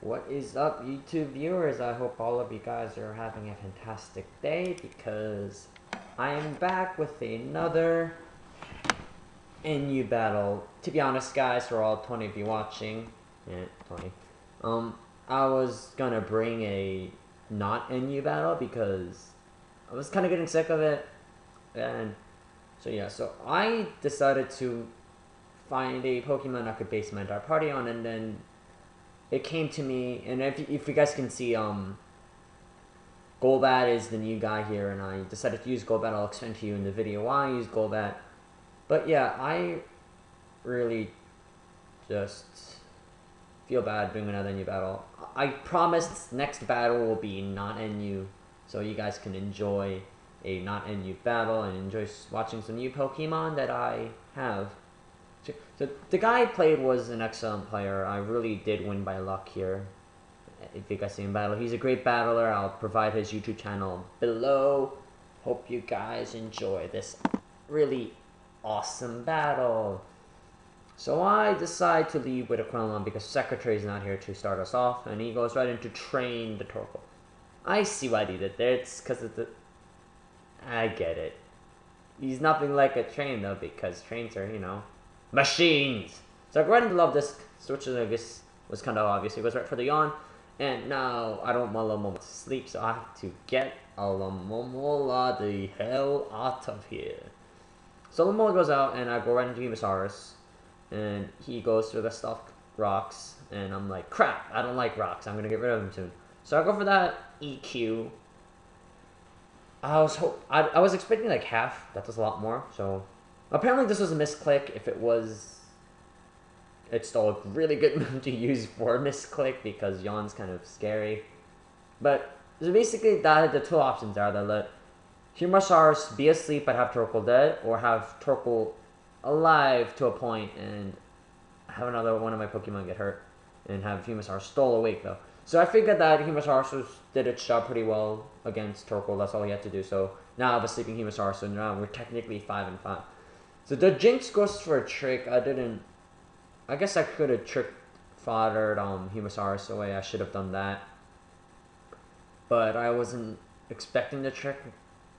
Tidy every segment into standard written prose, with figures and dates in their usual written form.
What is up, YouTube viewers? I hope all of you guys are having a fantastic day because I am back with another NU battle. To be honest, guys, for all 20 of you watching, yeah, 20. I was gonna bring a not NU battle because I was kind of getting sick of it, and so yeah, so I decided to find a Pokemon I could base my entire party on, and then it came to me, and if you guys can see, Golbat is the new guy here, and I decided to use Golbat. I'll explain to you in the video why I use Golbat. But yeah, I really just feel bad doing another NU battle. I promised next battle will be not NU, so you guys can enjoy a not NU battle and enjoy watching some new Pokemon that I have. So the guy I played was an excellent player. I really did win by luck here. If you guys see him battle, he's a great battler. I'll provide his YouTube channel below. Hope you guys enjoy this really awesome battle. So I decide to leave with a Quillamon because Secretary's not here to start us off, and he goes right into train the Torkoal. I see what he did there. It's because of the... I get it. He's nothing like a train though, because trains are, you know, machines. So I go right into Love Disc, which I guess was kind of obvious. He goes right for the yawn, and now I don't want Alomomola to sleep, so I have to get Alomomola the hell out of here. So Alomomola goes out, and I go right into Venusaurus, and he goes for the stuffed rocks, and I'm like, crap, I don't like rocks, I'm gonna get rid of him soon. So I go for that EQ. I was expecting like half. That does a lot more. So apparently this was a misclick. If it was, it's still a really good move to use for a misclick because Yawn's kind of scary. But so basically, the two options are that let Humosaurus be asleep but have Torkoal dead, or have Torkoal alive to a point and have another one of my Pokemon get hurt, and have Humosaurus still awake though. So I figured that Humosaurus did its job pretty well against Torkoal. That's all he had to do. So now I have a sleeping Humosaurus, so now we're technically 5-5. So the Jinx goes for a trick. I guess I could have trick foddered Humosaurus away. I should have done that. But I wasn't expecting the trick.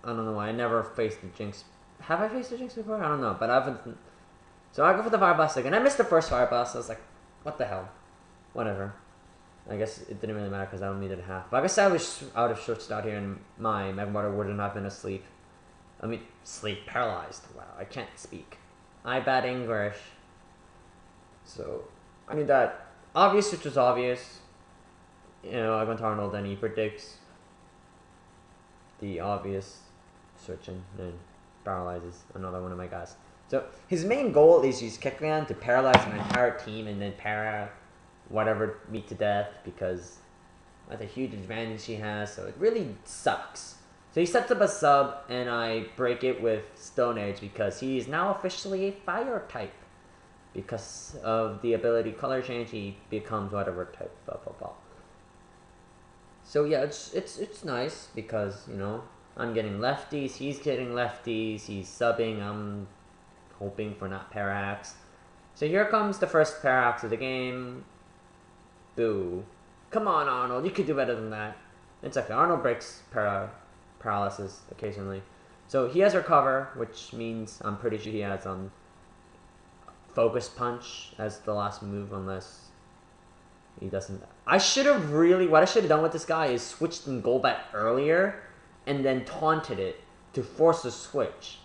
I don't know why. I never faced the Jinx. Have I faced the Jinx before? I don't know. But I haven't. So I go for the Fire Blast again. I missed the first Fire Blast. I was like, what the hell? Whatever. I guess it didn't really matter because I only needed half. But I guess I was out of switched out here, and my Mega Water wouldn't have been asleep. I mean, sleep paralyzed. Wow, I can't speak. I bad English. So, I mean that obvious, which was obvious. You know, I went to Arnold and he predicts the obvious switch and then paralyzes another one of my guys. So his main goal is use Kecleon to paralyze my entire team and then whatever me to death because that's a huge advantage he has, so it really sucks. So he sets up a sub and I break it with Stone Edge because he is now officially a fire type. Because of the ability color change, he becomes whatever type of football. So yeah, it's nice because, you know, I'm getting lefties, he's getting lefties, he's subbing, I'm hoping for not Parax. So here comes the first Parax of the game. Boo. Come on, Arnold, you could do better than that. It's okay, Arnold breaks paralysis occasionally. So he has Recover, which means I'm pretty sure he has Focus Punch as the last move, unless he doesn't. I should have what I should have done with this guy is switched in Golbat earlier, and then taunted it to force a switch.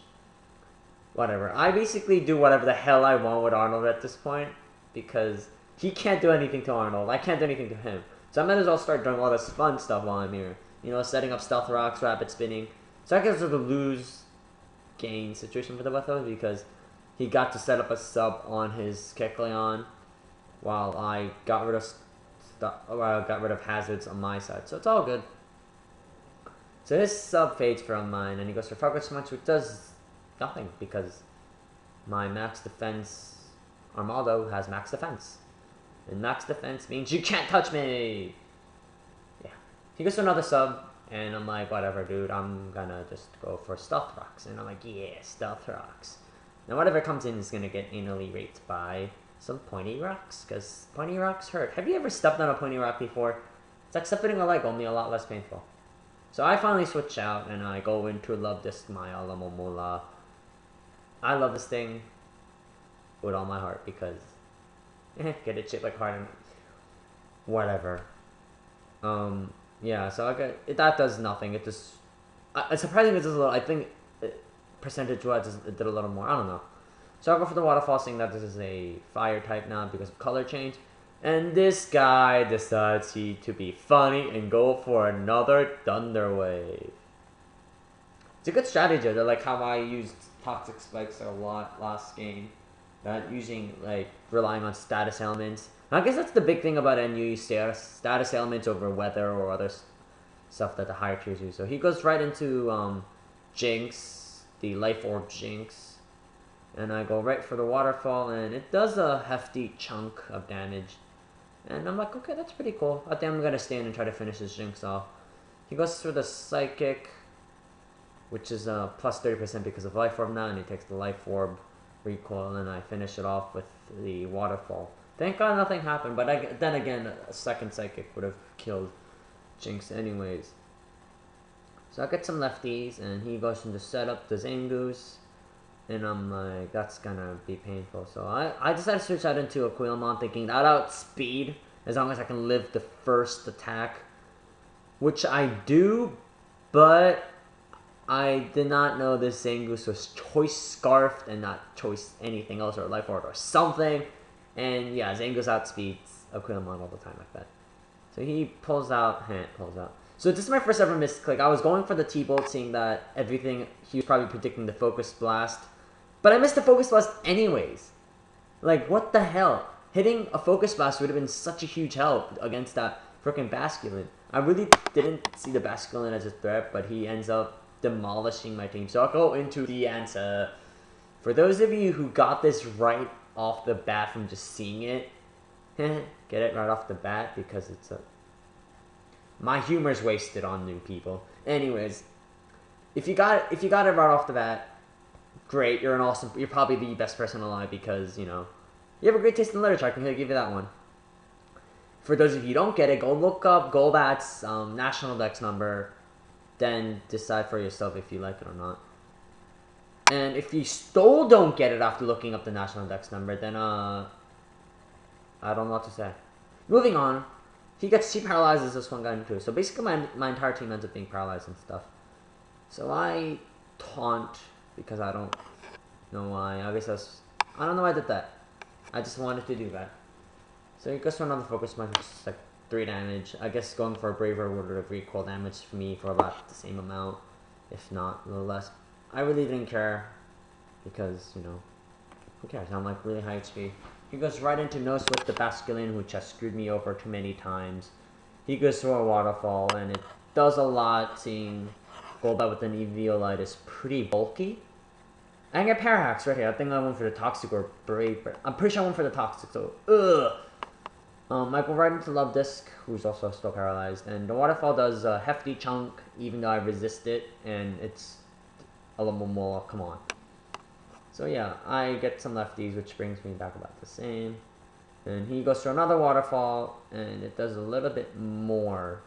Whatever. I basically do whatever the hell I want with Arnold at this point, because he can't do anything to Arnold. I can't do anything to him. So I might as well start doing all this fun stuff while I'm here. You know, setting up Stealth Rocks, Rapid Spinning. So I guess it's a lose-gain situation for the Buffalo because he got to set up a sub on his Kecleon while I got rid of hazards on my side. So it's all good. So his sub fades from mine, and he goes for Focus Punch, which does nothing because my max defense Armaldo has max defense. And max defense means you can't touch me! Yeah. He goes for another sub, and I'm like, whatever, dude, I'm gonna just go for Stealth Rocks. And I'm like, yeah, Stealth Rocks. Now whatever comes in is gonna get anally raped by some pointy rocks, because pointy rocks hurt. Have you ever stepped on a pointy rock before? It's like stepping a leg, only a lot less painful. So I finally switch out, and I go into Love Disc my Alamomola. I love this thing with all my heart, because get it shaped like heart and whatever. Yeah, so I got that does nothing. It just it's surprising it does a little. I think percentage-wise it did a little more. I don't know. So I'll go for the waterfall, seeing that this is a fire type now because of color change. And this guy decides to be funny and go for another Thunder Wave. It's a good strategy. They're like how I used Toxic Spikes a lot last game. That using, like, relying on status elements. I guess that's the big thing about NU, status elements over weather or other stuff that the higher tiers use. So he goes right into Jinx, the Life Orb Jinx. And I go right for the waterfall, and it does a hefty chunk of damage. And I'm like, okay, that's pretty cool. I think I'm going to stand and try to finish this Jinx off. He goes for the Psychic, which is plus 30% because of Life Orb now, and he takes the Life Orb recoil, and I finish it off with the waterfall. Thank God nothing happened, but then again, a second Psychic would have killed Jinx anyways. So I get some lefties, and he goes into setup the Zangoose. And I'm like, that's gonna be painful. So I decided to switch out into Aquilmon, thinking that outspeed, as long as I can live the first attack. Which I do, but I did not know this Zangoose was choice scarfed and not choice anything else, or Life Orb or something. And yeah, Zangoose outspeeds Aquilmon all the time like that. So he pulls out, pulls out. So this is my first ever misclick. I was going for the T-Bolt, seeing that everything, he was probably predicting the Focus Blast. But I missed the Focus Blast anyways. Like, what the hell? Hitting a Focus Blast would have been such a huge help against that freaking Basculin. I really didn't see the Basculin as a threat, but he ends up demolishing my team. So I'll go into the answer. For those of you who got this right off the bat from just seeing it, get it right off the bat because it's a... My humor's wasted on new people. Anyways, if you got it right off the bat, great, you're probably the best person alive because, you know, you have a great taste in literature. I can really give you that one. For those of you who don't get it, go look up Golbat's national dex number, then decide for yourself if you like it or not. And if you still don't get it after looking up the national dex number, then I don't know what to say. Moving on, he paralyzes this one guy too. So basically my entire team ends up being paralyzed and stuff. So I taunt, because I don't know why. I guess I don't know why I did that. I just wanted to do that. So he goes for another Focus Punch, which is like 3 damage. I guess going for a Braver would have recoil damage for me for about the same amount, if not a little less. I really didn't care, because, you know, who cares? I'm like really high HP. He goes right into No Sweat the Basculin, which has screwed me over too many times. He goes for a Waterfall, and it does a lot, seeing Golbat with an Eviolite is pretty bulky. I can get Parahax right here. I think I went for the Toxic or Brave, but I'm pretty sure I went for the Toxic, so ugh. I go right into Love Disc, who's also still paralyzed, and the Waterfall does a hefty chunk, even though I resist it, and it's a little more, come on. So yeah, I get some lefties, which brings me back about the same. And he goes for another Waterfall, and it does a little bit more.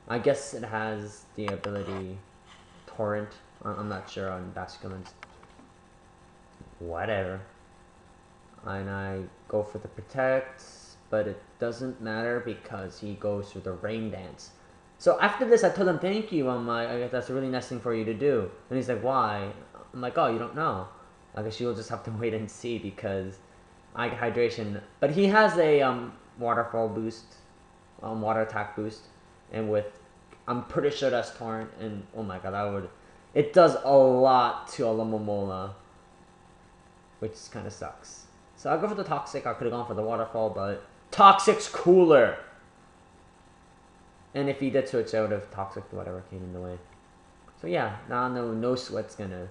I guess it has the ability Torrent. I'm not sure on Basculins. Whatever. And I go for the Protect, but it doesn't matter because he goes for the Rain Dance. So after this, I told him, thank you. I'm like, I guess that's a really nice thing for you to do. And he's like, why? I'm like, oh, you don't know. I guess you'll just have to wait and see because I get hydration. But he has a waterfall boost, water attack boost, and with, I'm pretty sure that's Torrent. And oh my god, it does a lot to Alamomola, which kind of sucks. So I'll go for the Toxic. I could have gone for the Waterfall, but Toxic's cooler. And if he did switch out of Toxic, whatever came in the way. So yeah, now no Sweat's gonna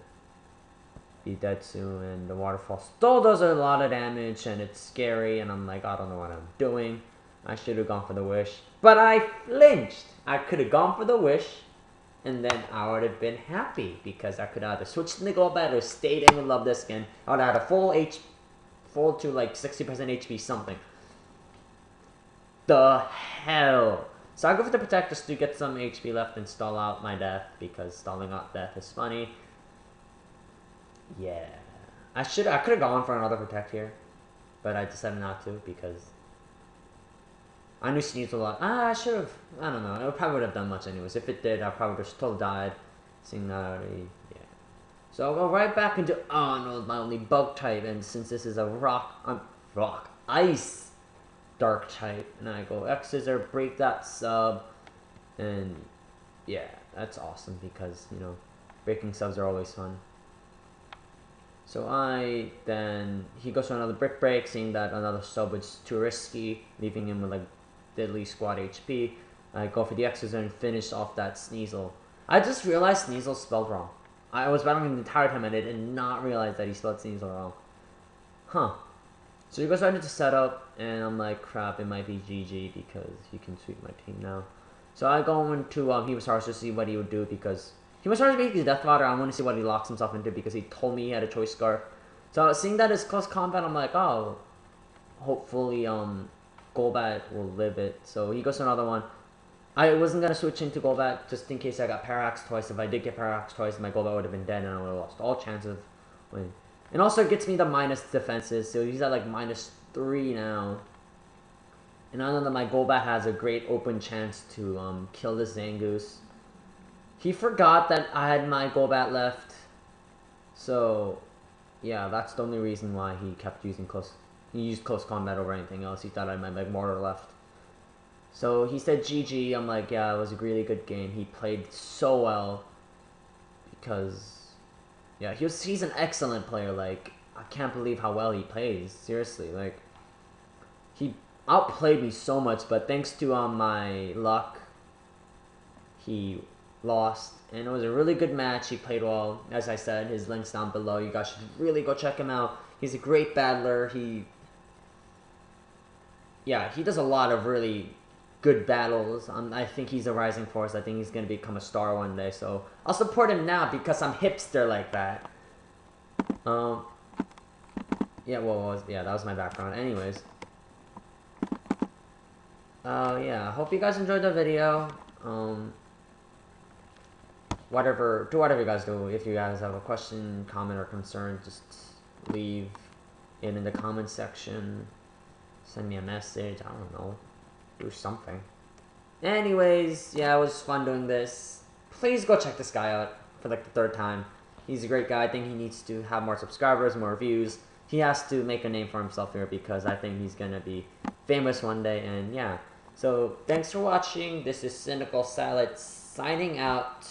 be dead soon, and the Waterfall still does a lot of damage, and it's scary, and I'm like, I don't know what I'm doing. I should have gone for the Wish, but I flinched. I could have gone for the Wish, and then I would have been happy, because I could either switch to the Golbat or stayed in with Love Disc, and I would have had a full to like 60% HP something. The hell? So I go for the Protect just to get some HP left and stall out my death, because stalling out death is funny. Yeah. I could have gone for another Protect here, but I decided not to because I knew Sneeze a lot. I should have. I don't know. It probably would have done much anyways. If it did, I probably just still died. Seeing that already. Yeah. So I'll go right back into. Oh no, my only bug type, and since this is a ice dark type, and I go X Scissor, break that sub, and yeah, that's awesome because, you know, breaking subs are always fun. So he goes for another brick break, seeing that another sub was too risky, leaving him with like deadly squad HP. I go for the X Scissor and finish off that Sneasel. I just realized Sneasel spelled wrong. I was battling the entire time and I did not realize that he spelled Sneasel wrong. Huh. So he goes right into setup, and I'm like, crap, it might be GG because he can sweep my team now. So I go into Hemosaurus to see what he would do, because Hemosaurus basically Death Water. I want to see what he locks himself into because he told me he had a choice scarf. So seeing that it's close combat, I'm like, oh, hopefully Golbat will live it. So he goes to another one. I wasn't going to switch into Golbat just in case I got Parallax twice. If I did get Parallax twice, my Golbat would have been dead and I would have lost all chance of winning. And also it gets me the minus defenses, so he's at like -3 now. And I know that my Golbat has a great open chance to kill this Zangoose. He forgot that I had my Golbat left. So yeah, that's the only reason why he kept using he used close combat over anything else. He thought I might have Mortar left. So he said GG. I'm like, yeah, it was a really good game. He played so well because, yeah, he's an excellent player. Like, I can't believe how well he plays. Seriously, like, he outplayed me so much, but thanks to my luck, he lost, and it was a really good match. He played well. As I said, his link's down below. You guys should really go check him out. He's a great battler. He does a lot of really good battles. I think he's a rising force. I think he's going to become a star one day, so I'll support him now because I'm hipster like that. Yeah, that was my background. Anyways. Yeah, I hope you guys enjoyed the video. Do whatever you guys do. If you guys have a question, comment, or concern, just leave it in the comment section. Send me a message. I don't know. Do something. Anyways, yeah, it was fun doing this. Please go check this guy out for like the 3rd time. He's a great guy. I think he needs to have more subscribers, more views. He has to make a name for himself here because I think he's gonna be famous one day. And yeah, so thanks for watching. This is CynicalSalad signing out.